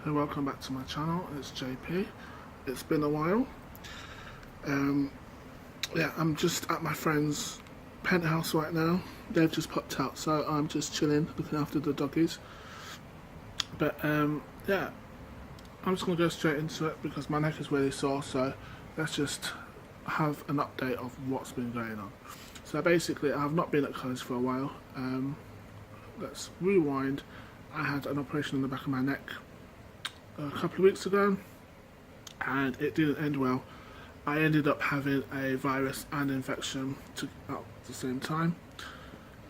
Hey, welcome back to my channel. It's JP. It's been a while. Yeah, I'm just at my friend's penthouse right now. They've just popped out, so I'm just chilling, looking after the doggies. But yeah, I'm just gonna go straight into it because my neck is really sore. So let's just have an update of what's been going on. So basically, I have not been at college for a while. Let's rewind. I had an operation on the back of my neck a couple of weeks ago, and it didn't end well. I ended up having a virus and infection at the same time.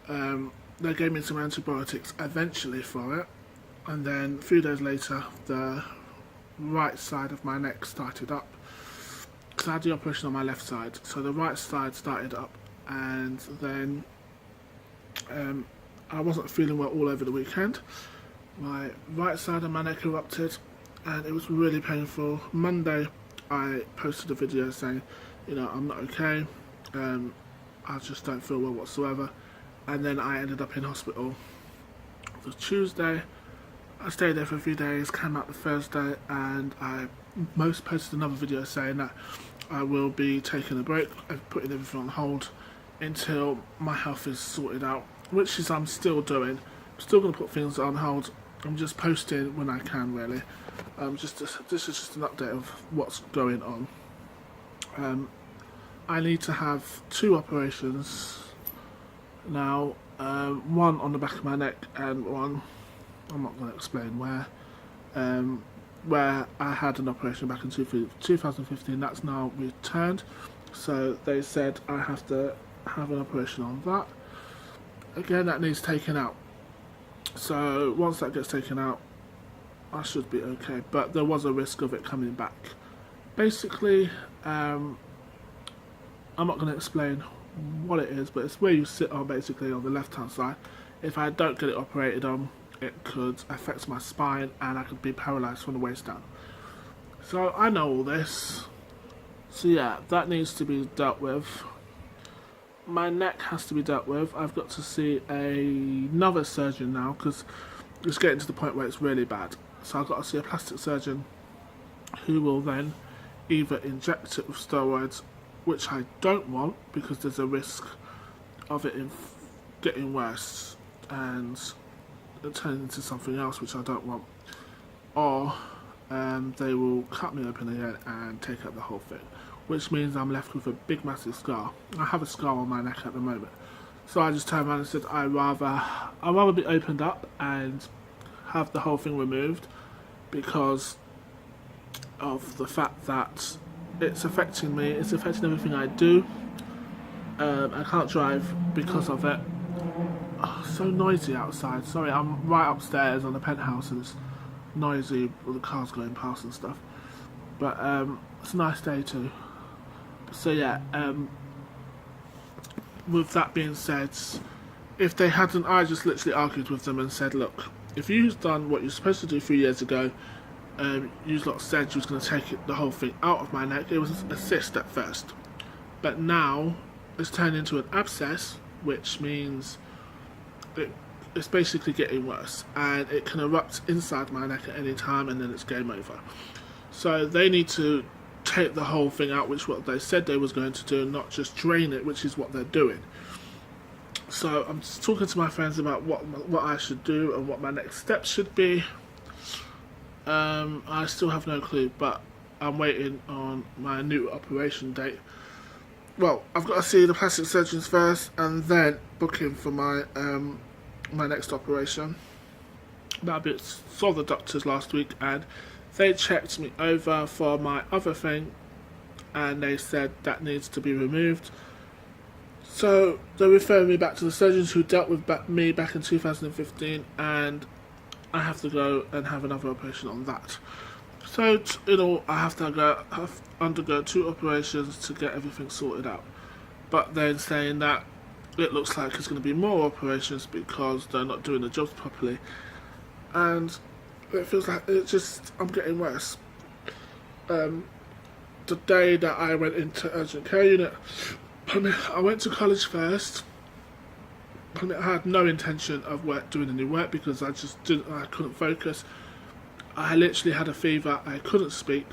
They gave me some antibiotics eventually for it, and then a few days later the right side of my neck started up, because I had the operation on my left side, so the right side started up, and then I wasn't feeling well all over the weekend. My right side of my neck erupted and it was really painful. Monday I posted a video saying, I'm not okay, I just don't feel well whatsoever, and then I ended up in hospital. The Tuesday I stayed there for a few days, came out the Thursday, and I posted another video saying that I will be taking a break and putting everything on hold until my health is sorted out, which is I'm still doing. I'm still going to put things on hold. I'm just posting when I can, really. This is just an update of what's going on. I need to have 2 operations now. One on the back of my neck and one, I'm not going to explain where. Where I had an operation back in 2015, that's now returned. So they said I have to have an operation on that. Again, that needs taken out. So once that gets taken out, I should be okay. But there was a risk of it coming back. Basically, I'm not going to explain what it is, but it's where you sit on, basically on the left hand side. If I don't get it operated on, it could affect my spine and I could be paralysed from the waist down. So I know all this. So yeah, that needs to be dealt with. My neck has to be dealt with. I've got to see another surgeon now because it's getting to the point where it's really bad. So I've got to see a plastic surgeon who will then either inject it with steroids, which I don't want because there's a risk of it getting worse and turning into something else, which I don't want, or they will cut me open again and take out the whole thing, which means I'm left with a big massive scar. I have a scar on my neck at the moment. So I just turned around and said I'd rather be opened up and have the whole thing removed, because of the fact that it's affecting me, it's affecting everything I do. I can't drive because of it. Oh, so noisy outside. Sorry, I'm right upstairs on the penthouse and it's noisy with the cars going past and stuff. But it's a nice day too. So yeah, with that being said, if they hadn't, I just literally argued with them and said, look, if you've done what you're supposed to do 3 years ago, you lot said you was going to take the whole thing out of my neck. It was a cyst at first, but now it's turned into an abscess, which means it's basically getting worse, and it can erupt inside my neck at any time, and then it's game over. So they need to take the whole thing out, which what they said they was going to do, and not just drain it, which is what they're doing. So I'm just talking to my friends about what I should do and what my next steps should be. I still have no clue, but I'm waiting on my new operation date. Well, I've got to see the plastic surgeons first, and then book in for my my next operation. Saw the doctors last week, and they checked me over for my other thing, and they said that needs to be removed. So they referred me back to the surgeons who dealt with me back in 2015, and I have to go and have another operation on that. So I have to undergo 2 operations to get everything sorted out. But then saying that it looks like there's going to be more operations because they're not doing the jobs properly, and it feels like I'm getting worse. The day that I went into urgent care unit, I went to college first. I had no intention of doing any work because I couldn't focus. I literally had a fever. I couldn't speak,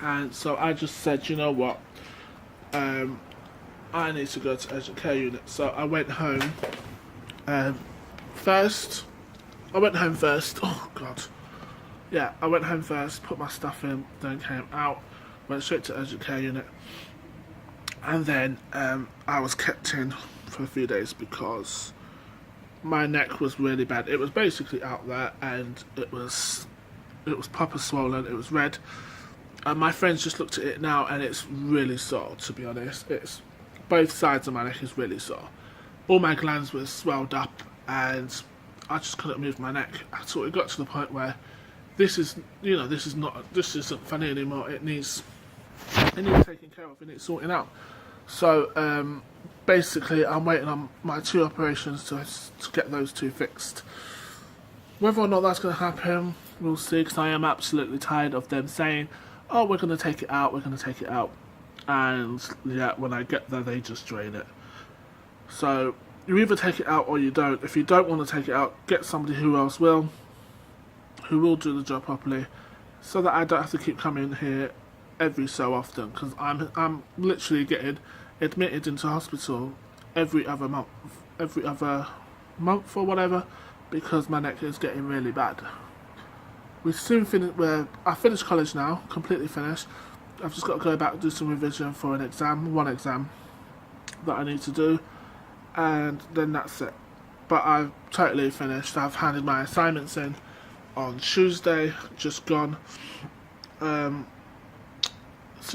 and so I just said, you know what, I need to go to urgent care unit. So I went home. First, I went home first. Oh God, yeah, I went home first. Put my stuff in, then came out. Went straight to urgent care unit, and then I was kept in for a few days because my neck was really bad. It was basically out there, and it was proper swollen. It was red. And my friends just looked at it now, and it's really sore. To be honest, it's both sides of my neck is really sore. All my glands were swelled up, and I just couldn't move my neck at all. It got to the point where this isn't funny anymore. It needs taking care of. It needs sorting out. So basically, I'm waiting on my 2 operations to get those 2 fixed. Whether or not that's going to happen, we'll see, because I am absolutely tired of them saying, oh, we're going to take it out, and yeah, when I get there, they just drain it. So you either take it out or you don't. If you don't want to take it out, get somebody who will do the job properly, so that I don't have to keep coming here every so often, because I'm literally getting admitted into hospital every other month or whatever, because my neck is getting really bad. We soon finish. I finished college now, completely finished. I've just got to go back and do some revision for one exam that I need to do, and then that's it. But I've totally finished. I've handed my assignments in on Tuesday, just gone. So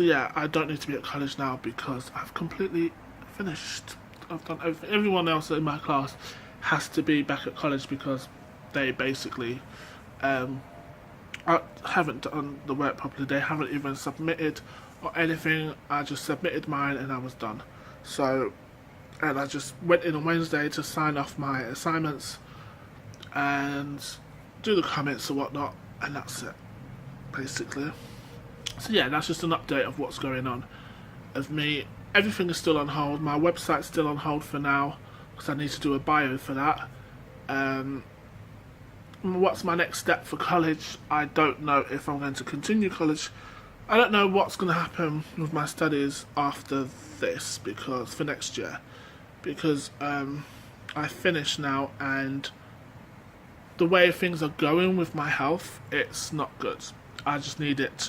yeah, I don't need to be at college now because I've completely finished. I've done everything. Everyone else in my class has to be back at college because they basically haven't done the work properly. They haven't even submitted or anything. I just submitted mine and I was done. So, and I just went in on Wednesday to sign off my assignments and do the comments or whatnot, and that's it, basically. So yeah, that's just an update of what's going on of me. Everything is still on hold. My website's still on hold for now because I need to do a bio for that. What's my next step for college? I don't know if I'm going to continue college. I don't know what's going to happen with my studies after this, because for next year, because I finish now, and the way things are going with my health, it's not good. I just need it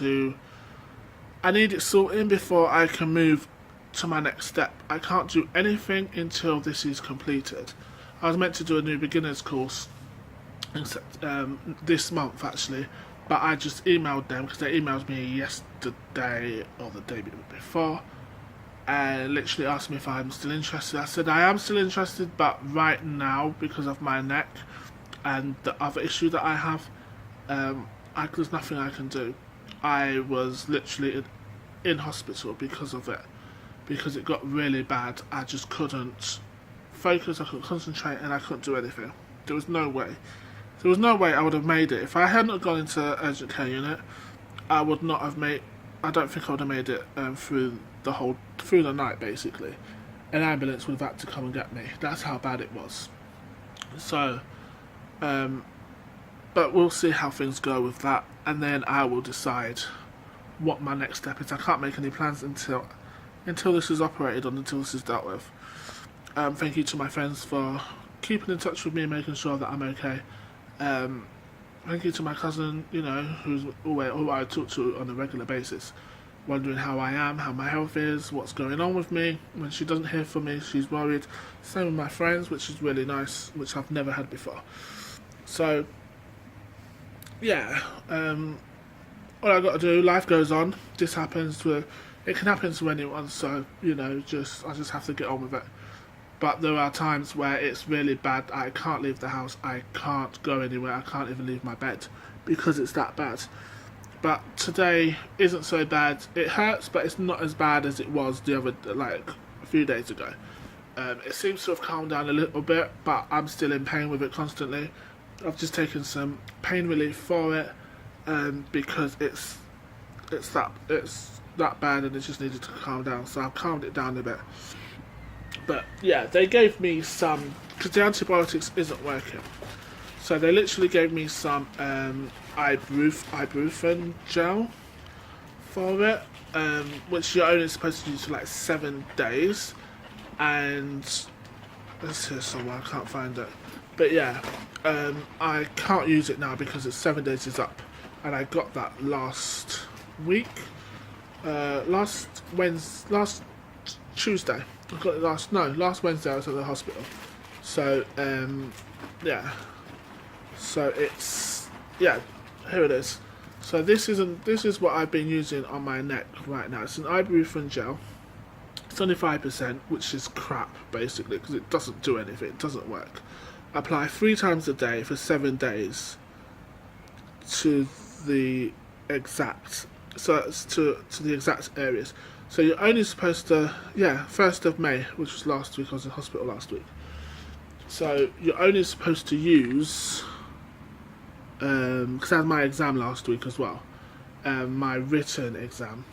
sorted before I can move to my next step. I can't do anything until this is completed. I was meant to do a new beginners course this month actually, but I just emailed them because they emailed me yesterday or the day before and literally asked me if I'm still interested. I said I am still interested, but right now, because of my neck and the other issue that I have, there's nothing I can do. I was literally in hospital because of it, because it got really bad. I just couldn't focus, I couldn't concentrate, and I couldn't do anything. There was no way I would have made it. If I hadn't gone into urgent care unit, I would not have made. I don't think I would have made it through the night. Basically, an ambulance would have had to come and get me. That's how bad it was. So, but we'll see how things go with that, and then I will decide what my next step is. I can't make any plans until this is operated on, until this is dealt with. Thank you to my friends for keeping in touch with me and making sure that I'm okay. Thank you to my cousin, who I talk to on a regular basis, wondering how I am, how my health is, what's going on with me. When she doesn't hear from me, she's worried. Same with my friends, which is really nice, which I've never had before. So, yeah, all I got to do, life goes on. This happens it can happen to anyone, so, I just have to get on with it. But there are times where it's really bad. I can't leave the house. I can't go anywhere. I can't even leave my bed because it's that bad. But today isn't so bad. It hurts, but it's not as bad as it was a few days ago. It seems to have calmed down a little bit, but I'm still in pain with it constantly. I've just taken some pain relief for it because it's that bad, and it just needed to calm down. So I've calmed it down a bit. But yeah, they gave me some, because the antibiotics isn't working. So they literally gave me some ibuprofen gel for it, which you're only supposed to use for like 7 days. And it's here somewhere, I can't find it. But yeah, I can't use it now because it's 7 days is up. And I got that last week. Last Tuesday. I got it last Wednesday I was at the hospital. So, yeah. So it's, yeah, here it is. So this is what I've been using on my neck right now. It's an ibuprofen gel. It's only 5%, which is crap, basically, because it doesn't do anything. It doesn't work. Apply 3 times a day for 7 days to the exact, to the exact areas. So you're only supposed to, 1st of May, which was last week. I was in hospital last week. So you're only supposed to use, because I had my exam last week as well, my written exam.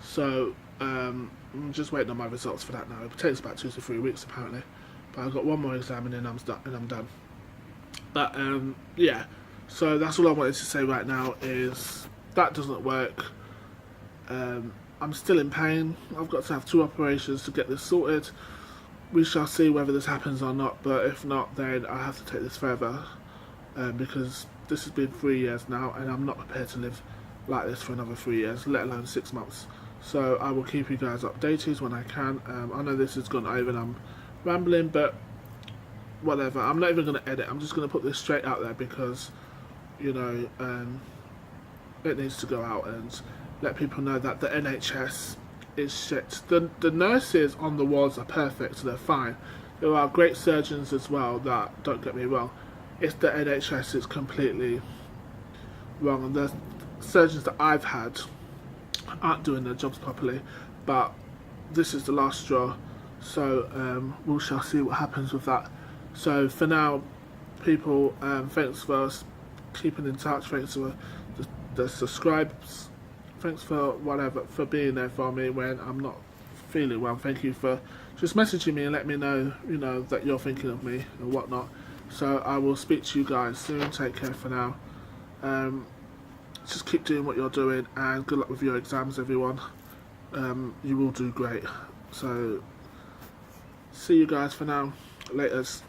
So I'm just waiting on my results for that now. It takes about 2 to 3 weeks apparently, but I've got one more exam and then I'm done. But yeah, so that's all I wanted to say right now is that doesn't work. I'm still in pain. I've got to have 2 operations to get this sorted. We shall see whether this happens or not, but if not, then I have to take this further, because this has been 3 years now and I'm not prepared to live like this for another 3 years, let alone 6 months. So I will keep you guys updated when I can. I know this has gone over and I'm rambling, but whatever. I'm not even going to edit. I'm just going to put this straight out there because, you know, it needs to go out and let people know that the NHS is shit. The nurses on the wards are perfect, so they're fine. There are great surgeons as well, that, don't get me wrong. It's the NHS that's completely wrong, and the surgeons that I've had aren't doing their jobs properly, but this is the last straw, so we shall see what happens with that. So for now, people, thanks for keeping in touch, thanks for the subscribes, thanks for whatever, for being there for me when I'm not feeling well. Thank you for just messaging me and let me know, you know, that you're thinking of me and whatnot. So I will speak to you guys soon. Take care for now. Just keep doing what you're doing and good luck with your exams, everyone. You will do great. So see you guys for now. Laters.